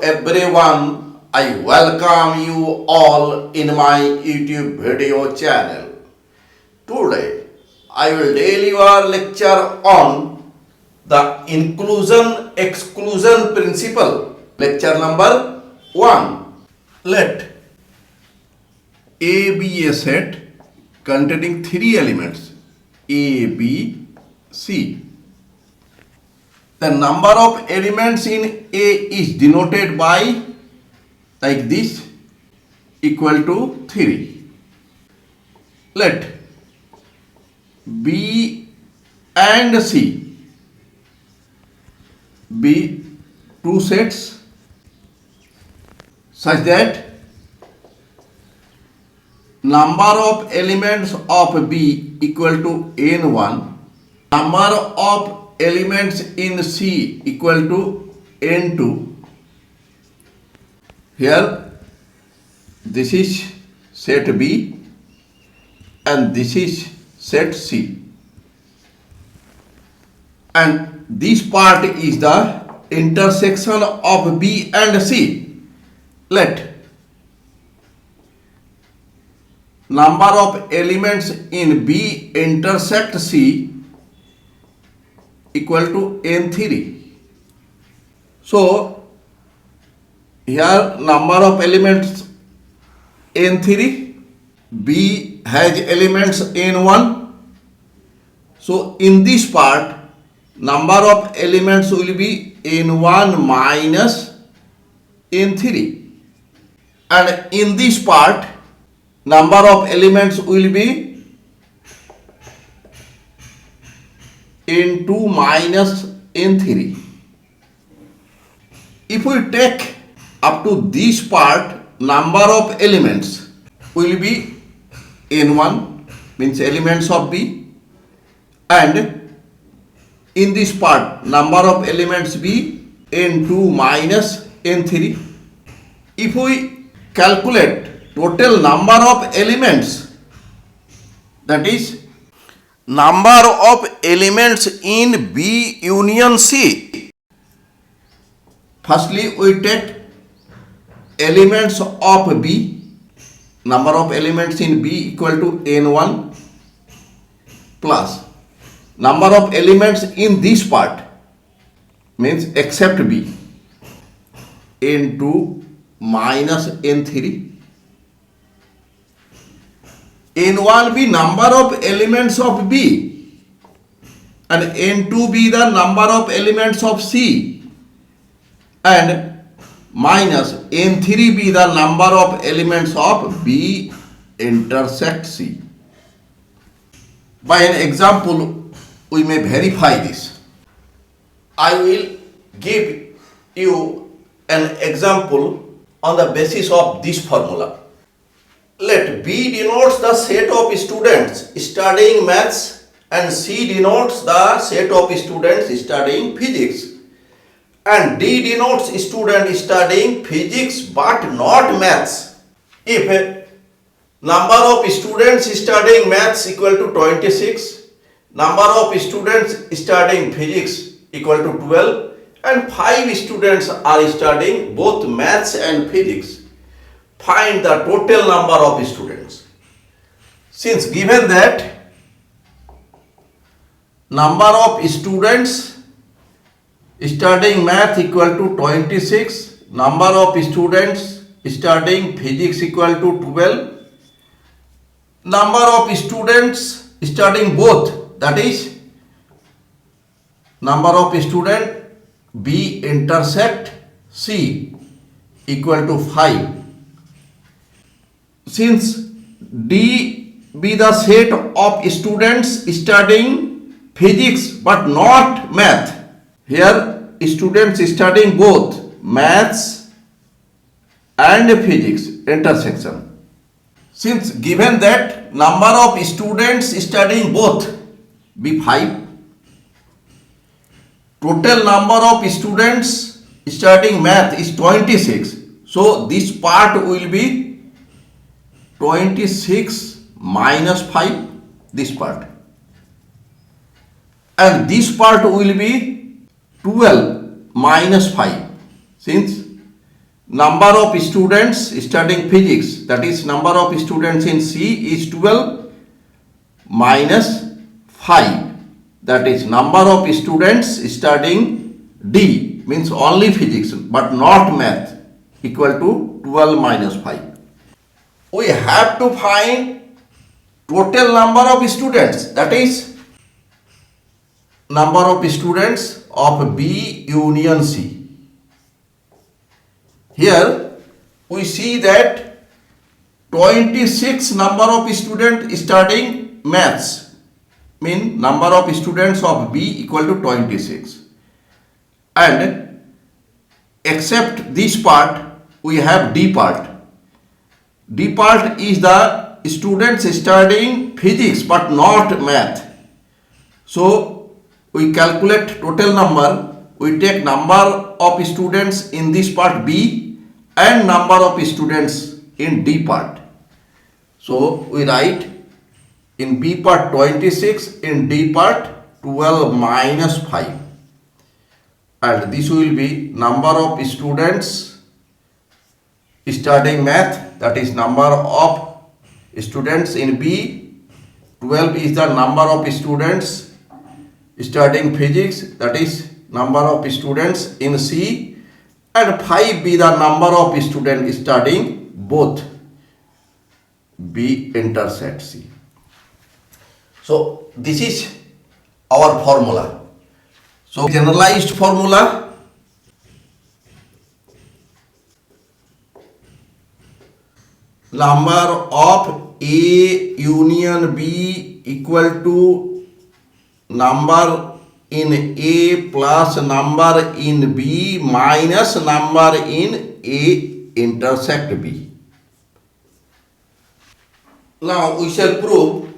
everyone, I welcome you all in my YouTube video channel. Today I will deliver lecture on the inclusion exclusion principle. Lecture number 1. Let A be a set containing 3 elements A, B, C. The number of elements in A is denoted by like this equal to 3. Let B and C be 2 sets such that number of elements of B equal to n1, number of elements in C equal to n2. Here this is set B and this is set C, and this part is the intersection of B and C. Let number of elements in B intersect C equal to n3. So here number of elements n3, B has elements n1. So in this part number of elements will be n1 minus n3, and in this part number of elements will be n2 minus n3. If we take up to this part, number of elements will be n1, means elements of B, and in this part number of elements be n2 minus n3. If we calculate total number of elements, that is number of elements in B union C. Firstly, we take elements of B. Number of elements in B equal to n1 plus number of elements in this part, means except B, n2 minus n3. n1 be number of elements of B and n2 be the number of elements of C, and minus n3 be the number of elements of B intersect C. By an example we may verify this. I will give you an example on the basis of this formula. Let B denotes the set of students studying maths and C denotes the set of students studying physics, and D denotes student studying physics but not maths. If number of students studying maths equal to 26, number of students studying physics equal to 12, and 5 students are studying both maths and physics, find the total number of students. Since given that number of students studying math equal to 26, number of students studying physics equal to 12, number of students studying both, that is number of student B intersect C equal to 5. Since D be the set of students studying physics but not math, here students studying both maths and physics intersection. Since given that number of students studying both be 5, total number of students studying math is 26. So this part will be 26 minus 5, this part, and this part will be 12 minus 5, since number of students studying physics, that is number of students in C is 12 minus 5, that is number of students studying D, means only physics but not math, equal to 12 minus 5. We have to find total number of students, that is number of students of B union C. Here we see that 26 number of students studying maths, mean number of students of B equal to 26, and except this part we have D part. D part is the students studying physics but not math. So we calculate total number, we take number of students in this part B and number of students in D part. So we write in B part 26, in D part 12 minus 5, and this will be number of students studying math, that is number of students in B. 12 is the number of students studying physics, that is number of students in C, and 5 be the number of students studying both B intersect C. So this is our formula. So generalized formula, number of A union B equal to number in A plus number in B minus number in A intersect B. Now we shall prove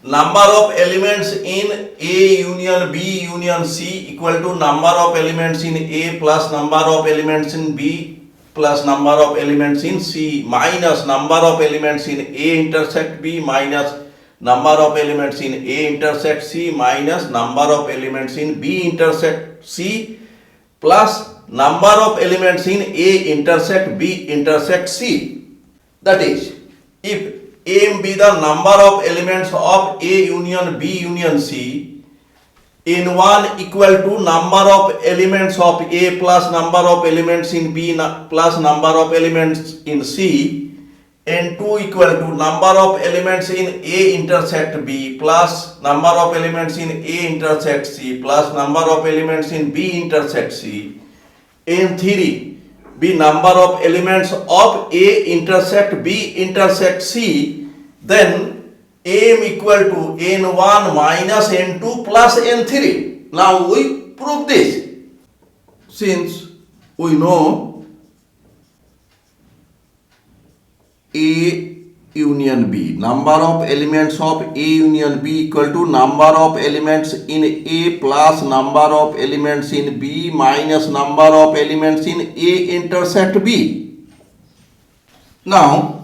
number of elements in A union B union C equal to number of elements in A plus number of elements in B plus number of elements in C minus number of elements in A intersect B minus number of elements in A intersect C minus number of elements in B intersect C plus number of elements in A intersect B intersect C. That is, if A be the number of elements of A union B union C, in 1 equal to number of elements of A plus number of elements in B plus number of elements in C, in 2 equal to number of elements in A intersect B plus number of elements in A intersect C plus number of elements in B intersect C, in 3 be number of elements of A intersect B intersect C, then M equal to N1 minus N2 plus N3. Now we prove this. Since we know A union B, number of elements of A union B equal to number of elements in A plus number of elements in B minus number of elements in A intersect B. Now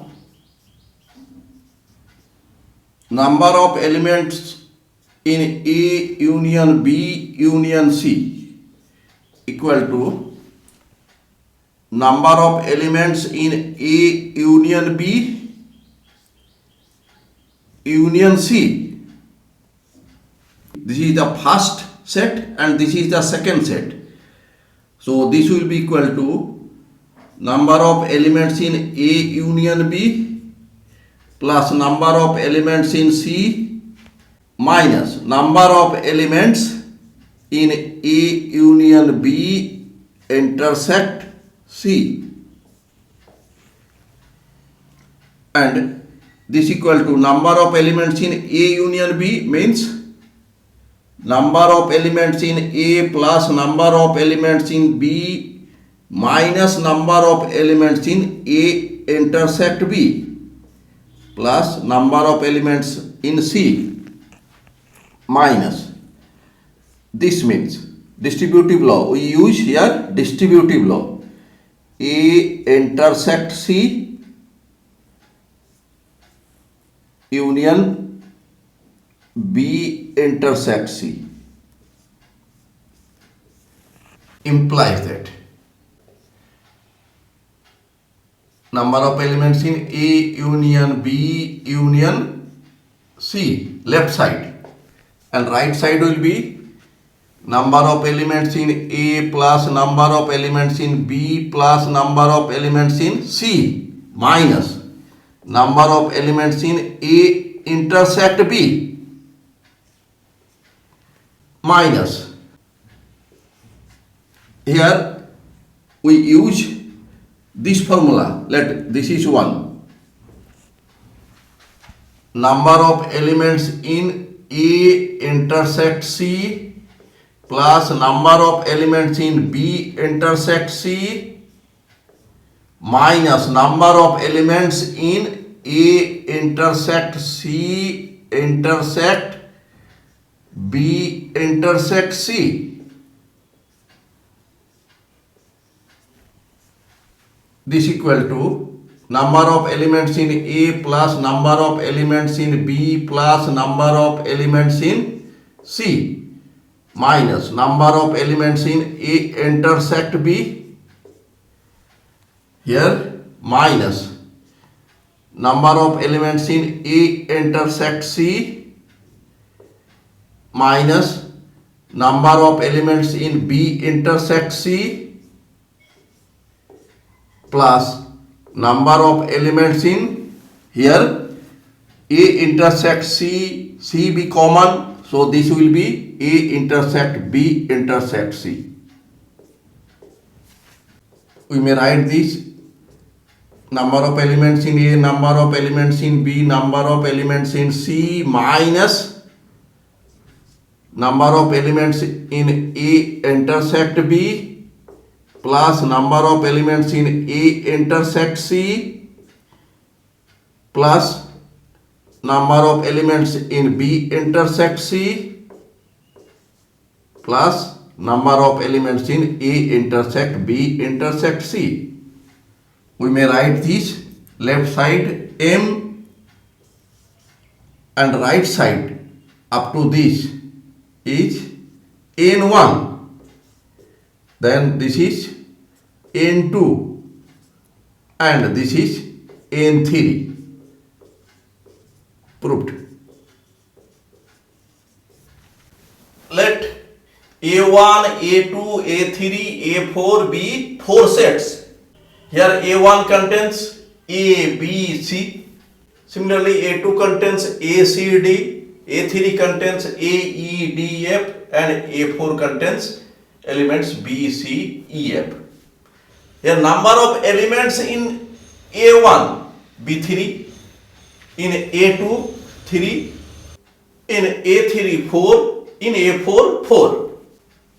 number of elements in A union B union C equal to number of elements in A union B union C. This is the first set and this is the second set. So this will be equal to number of elements in A union B plus number of elements in C minus number of elements in A union B intersect C, and this equal to number of elements in A union B means number of elements in A plus number of elements in B minus number of elements in A intersect B plus number of elements in C minus, this means distributive law. We use here distributive law. A intersect C union B intersect C implies that number of elements in A union B union C, left side, and right side will be number of elements in A plus number of elements in B plus number of elements in C minus number of elements in A intersect B minus. Here we use this formula. Let this is 1. Number of elements in A intersect C plus number of elements in B intersect C minus number of elements in A intersect C intersect B intersect C. This equal to number of elements in A plus number of elements in B plus number of elements in C minus number of elements in A intersect B, here minus number of elements in A intersect C minus number of elements in B intersect C plus number of elements in, here A intersect C, C be common, so this will be A intersect B intersect C. We may write this number of elements in A, number of elements in B, number of elements in C minus number of elements in A intersect B plus number of elements in A intersect C plus number of elements in B intersect C plus number of elements in A intersect B intersect C. We may write this left side M and right side up to this is N1. Then this is N2 and this is N3. Proved. Let A1, A2, A3, A4 be 4 sets. Here A1 contains A, B, C. Similarly A2 contains A, C, D. A3 contains A, E, D, F, and A4 contains elements B, C, E, F. Here number of elements in A1 be 3, in A2 3, in A3 4, in A4 4.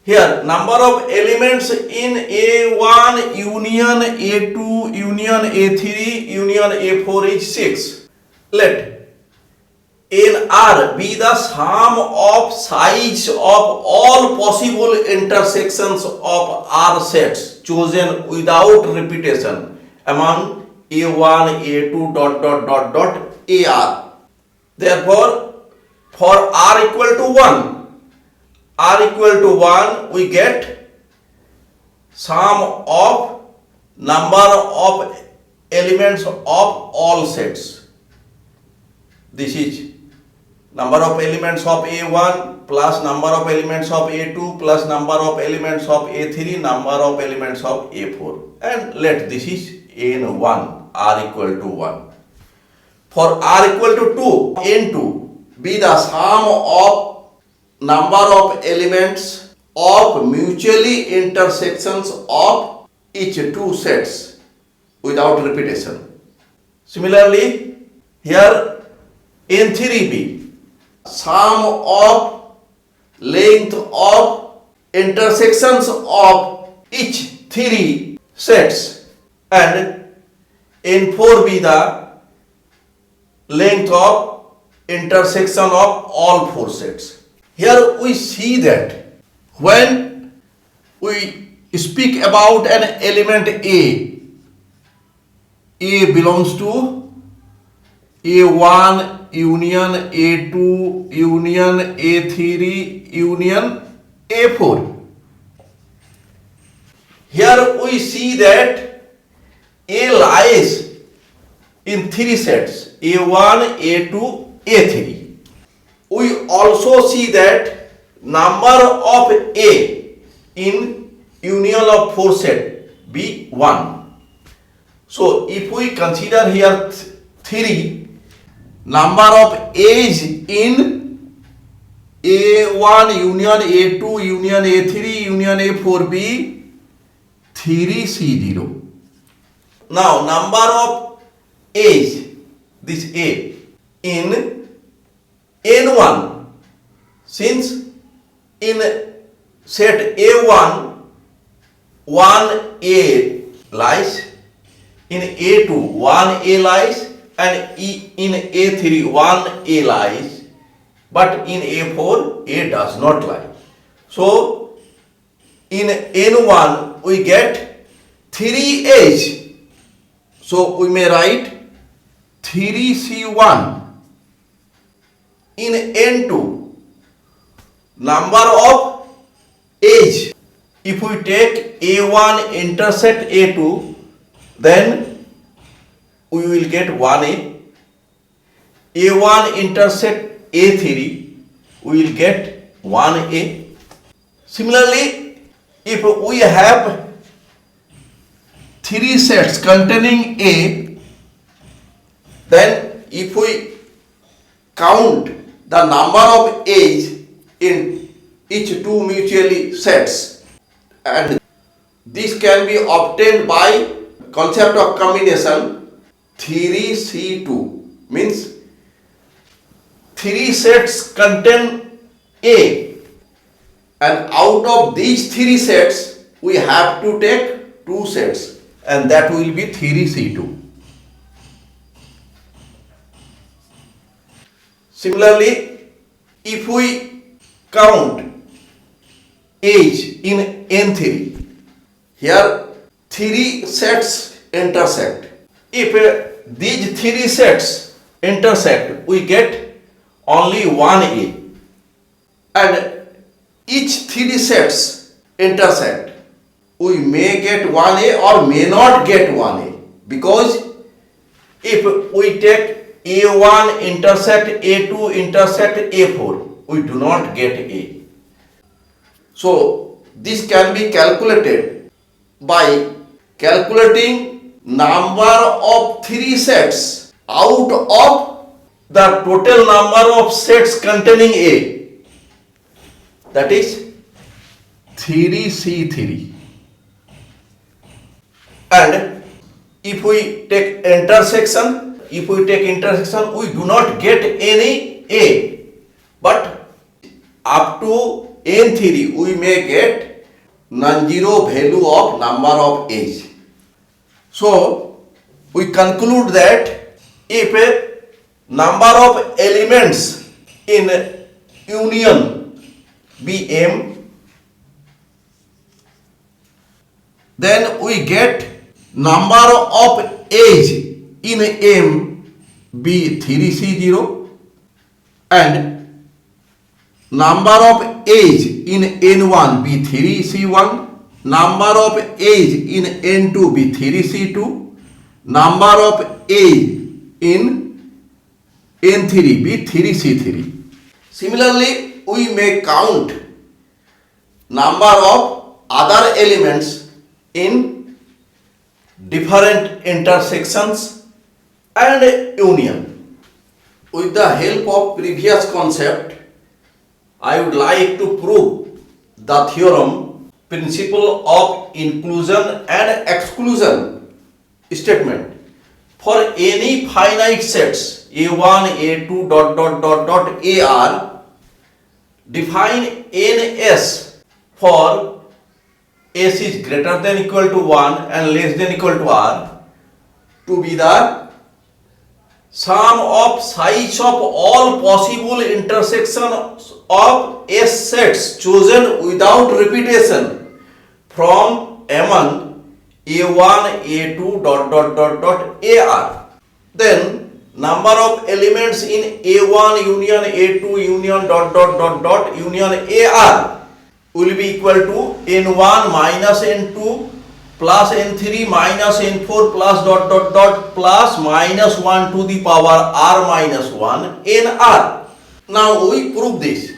Here number of elements in A1 union A2 union A3 union A4 is 6. Let NR be the sum of size of all possible intersections of R sets chosen without repetition among A1, A2 AR. Therefore, for R equal to 1, we get sum of number of elements of all sets. This is number of elements of A1 plus number of elements of A2 plus number of elements of A3, number of elements of A4, and let this is N1, R equal to 1. For R equal to 2, N2 be the sum of number of elements of mutually intersections of each two sets without repetition. Similarly, here N3b sum of length of intersections of each three sets, and N4 be the length of intersection of all four sets. Here we see that when we speak about an element A belongs to A1 union A2 union A3 union A4. Here we see that A lies in three sets, A1, A2, A3. We also see that number of A in union of four set be 1. So if we consider here 3, number of A's in A1 union A2 union A3 union A4 be 3C0. Now number of A's, this A in N1, since in set A1 1A lies, in A2 1A lies, and in A3 1A lies, but in A4 A does not lie. So in N1 we get 3H. So we may write 3C1. In N2, number of A's, if we take A1 intersect A2, then we will get 1A. A1 intersect A3, we will get 1A. Similarly, if we have three sets containing A, then if we count the number of A's in each two mutually sets, and this can be obtained by concept of combination 3C2, means three sets contain A, and out of these three sets we have to take two sets, and that will be 3C2. Similarly, if we count A's in N3, here three sets intersect. If these three sets intersect, we get only 1A, and each three sets intersect, we may get 1A or may not get 1A, because if we take A1 intersect A2 intersect A4, we do not get A. So this can be calculated by calculating number of three sets out of the total number of sets containing A, that is 3C3. And if we take intersection, we do not get any A, but up to N3 we may get non-zero value of number of A's. So we conclude that if a number of elements in union be M, then we get number of A's in M be 3C0, and number of A's in N1 be 3C1, number of A's in N2 be 3C2, number of A's in N3 be 3C3. Similarly, we may count number of other elements in different intersections and union. With the help of previous concept, I would like to prove the theorem principle of inclusion and exclusion statement for any finite sets A1, A2, AR. Define NS for S is greater than equal to 1 and less than equal to R to be the sum of size of all possible intersections of S sets chosen without repetition from among A1, A2, AR. Then number of elements in A1 union A2 union union AR will be equal to N1 minus N2 plus n3 minus n4 plus dot dot dot plus minus 1 to the power r minus 1 nr. Now we prove this.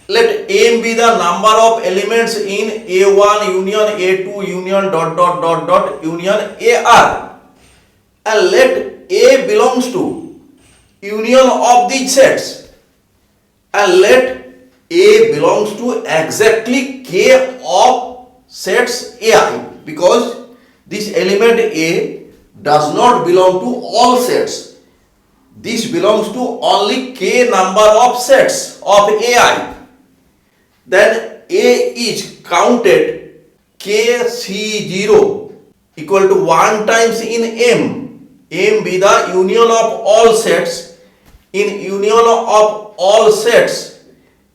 Let m be the number of elements in a1 union a2 union dot dot dot dot union ar, and let a belongs to union of these sets, and let a belongs to exactly k of sets ai, because this element a does not belong to all sets. This belongs to only k number of sets of ai. Then a is counted kc0 equal to 1 times in m be the union of all sets. In union of all sets,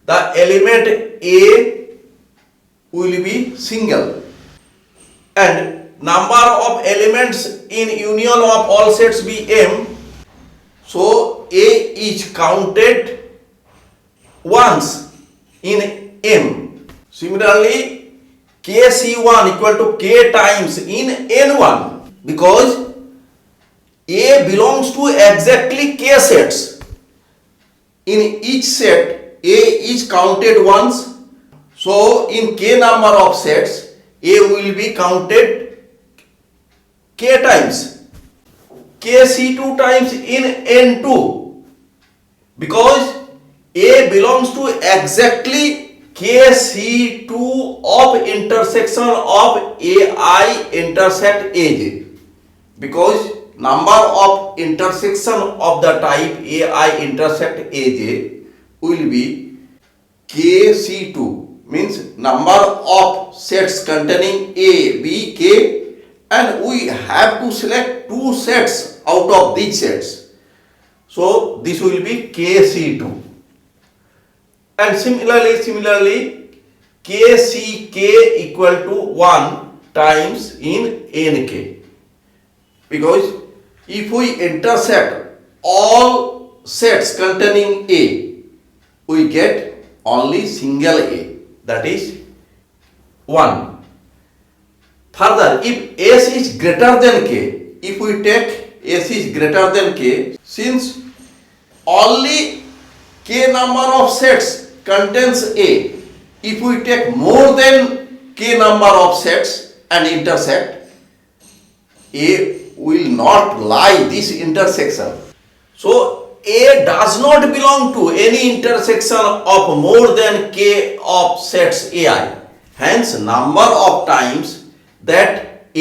the element a will be single, and number of elements in union of all sets be m, so a is counted once in m. Similarly, kc1 equal to k times in n1, because a belongs to exactly k sets. In each set, a is counted once, so in k number of sets, a will be counted k times. kc2 times in n2, because a belongs to exactly kc2 of intersection of ai intersect aj, because number of intersection of the type ai intersect aj will be kc2, means number of sets containing a, b, k, and we have to select two sets out of these sets, so this will be kc2. And similarly kck equal to 1 times in nk, because if we intersect all sets containing a, we get only single a, that is 1. Further, if s is greater than k, if we take s is greater than k, since only k number of sets contains a, if we take more than k number of sets and intersect, a will not lie this intersection. So a does not belong to any intersection of more than k of sets ai. Hence, number of times that a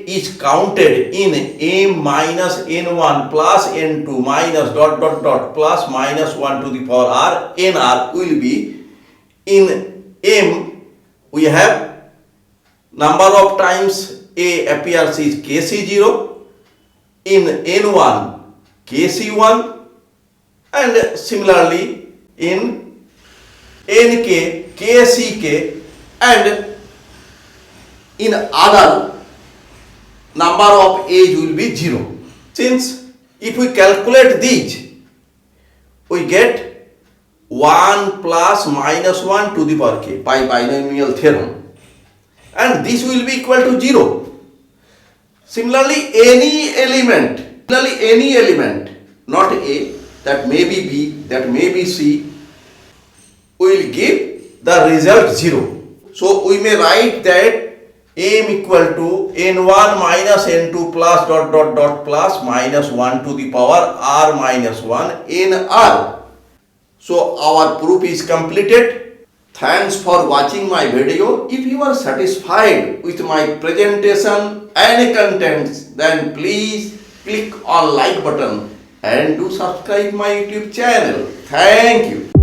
is counted in m minus n1 plus n2 minus dot dot dot plus minus 1 to the power r nr will be, in m we have number of times a appears is kc0, in n1 kc1, and similarly in nk kck, and in other number of age will be 0. Since if we calculate these, we get 1 plus minus 1 to the power k by binomial theorem, and this will be equal to 0. Similarly, any element, not a, that may be b, that may be c, will give the result 0. So we may write that m equal to n1 minus n2 plus dot dot dot plus minus 1 to the power r minus 1 nr. So our proof is completed. Thanks for watching my video. If you are satisfied with my presentation and contents, then please click on like button and do subscribe my YouTube channel. Thank you.